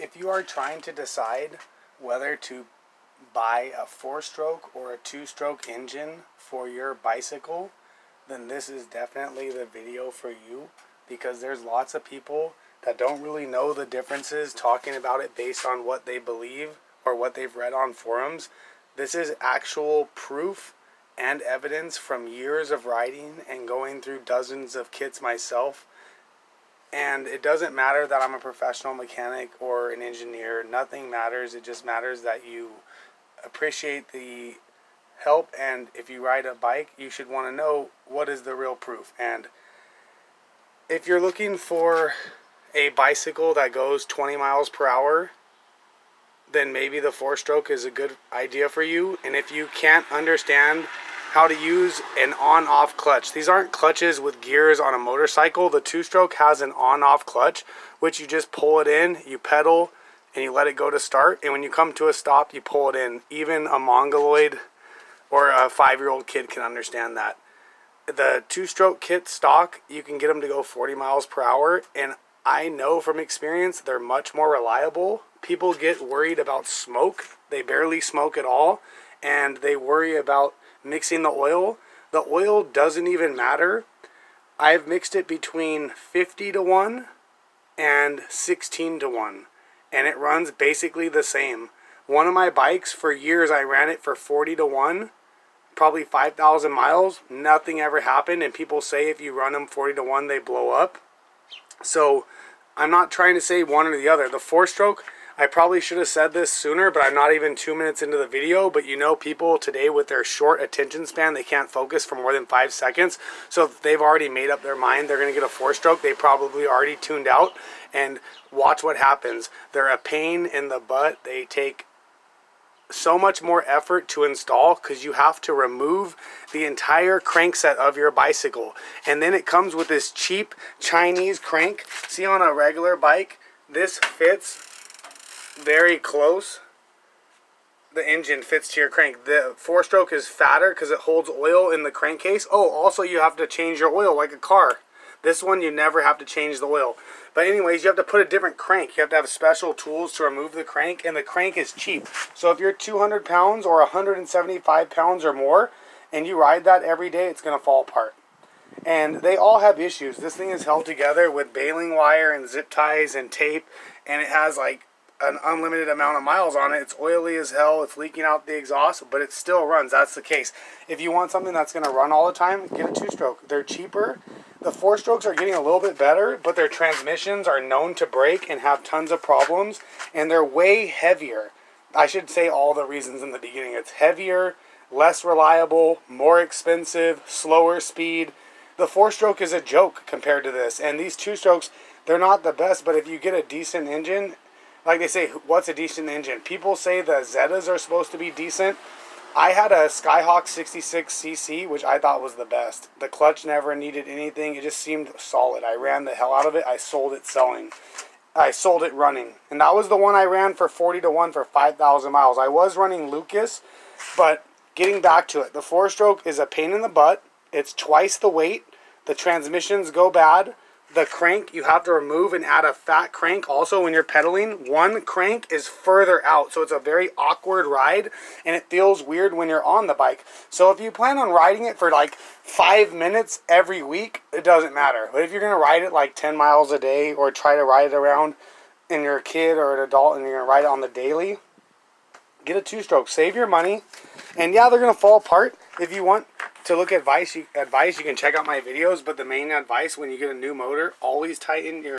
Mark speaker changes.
Speaker 1: if you are trying to decide whether to buy a 4-stroke or a 2-stroke engine for your bicycle, then this is definitely the video for you, because there's lots of people that don't really know the differences talking about it based on what they believe or what they've read on forums. This is actual proof and evidence from years of riding and going through dozens of kits myself. And it doesn't matter that I'm a professional mechanic or an engineer. Nothing matters. It just matters that you appreciate the help, and if you ride a bike, you should want to know what is the real proof. And if you're looking for a bicycle that goes 20 miles per hour, then maybe the 4-stroke is a good idea for you. And if you can't understand how to use an on-off clutch, these aren't clutches with gears on a motorcycle. The 2-stroke has an on-off clutch, which you just pull it in, you pedal, and you let it go to start. And when you come to a stop, you pull it in. Even a mongoloid or a 5-year-old kid can understand that. The 2-stroke kit stock, you can get them to go 40 miles per hour. And I know from experience, they're much more reliable. People get worried about smoke. They barely smoke at all. And they worry about mixing the oil. The oil doesn't even matter. I've mixed it between 50 to 1 and 16 to 1. And it runs basically the same. One of my bikes, for years, I ran it for 40 to 1. Probably 5,000 miles. Nothing ever happened. And people say if you run them 40 to 1, they blow up. So I'm not trying to say one or the other. The 4-stroke, I probably should have said this sooner, but I'm not even 2 minutes into the video. But you know, people today with their short attention span, they can't focus for more than 5 seconds. So if they've already made up their mind they're going to get a 4-stroke, they probably already tuned out. And watch what happens. They're a pain in the butt. They take so much more effort to install because you have to remove the entire crankset of your bicycle. And then it comes with this cheap Chinese crank. See, on a regular bike, this fits very close. The engine fits to your crank. The 4-stroke is fatter because it holds oil in the crankcase. Oh, also you have to change your oil like a car. This one, you never have to change the oil. But anyways, you have to put a different crank. You have to have special tools to remove the crank, and the crank is cheap. So if you're 200 pounds or 175 pounds or more, and you ride that every day, it's going to fall apart. And they all have issues. This thing is held together with baling wire and zip ties and tape, and it has like an unlimited amount of miles on it. It's oily as hell. It's leaking out the exhaust, but it still runs. That's the case. If you want something that's going to run all the time, get a 2-stroke. They're cheaper. The 4-strokes are getting a little bit better, but their transmissions are known to break and have tons of problems, and they're way heavier. I should say all the reasons in the beginning. It's heavier, less reliable, more expensive, slower speed. The 4-stroke is a joke compared to this, and these 2-strokes, they're not the best, but if you get a decent engine, like they say, what's a decent engine? People say the Zetas are supposed to be decent. I had a Skyhawk 66cc, which I thought was the best. The clutch never needed anything. It just seemed solid. I ran the hell out of it. I sold it selling. I sold it running. And that was the one I ran for 40 to 1 for 5,000 miles. I was running Lucas, but getting back to it, the 4-stroke is a pain in the butt. It's twice the weight. The transmissions go bad. The crank, you have to remove and add a fat crank. Also, when you're pedaling, one crank is further out. So it's a very awkward ride, and it feels weird when you're on the bike. So if you plan on riding it for like 5 minutes every week, it doesn't matter. But if you're going to ride it like 10 miles a day or try to ride it around and you're a kid or an adult and you're going to ride it on the daily, get a 2-stroke. Save your money. And yeah, they're going to fall apart. If you want to look at advice, you can check out my videos. But the main advice when you get a new motor, always tighten your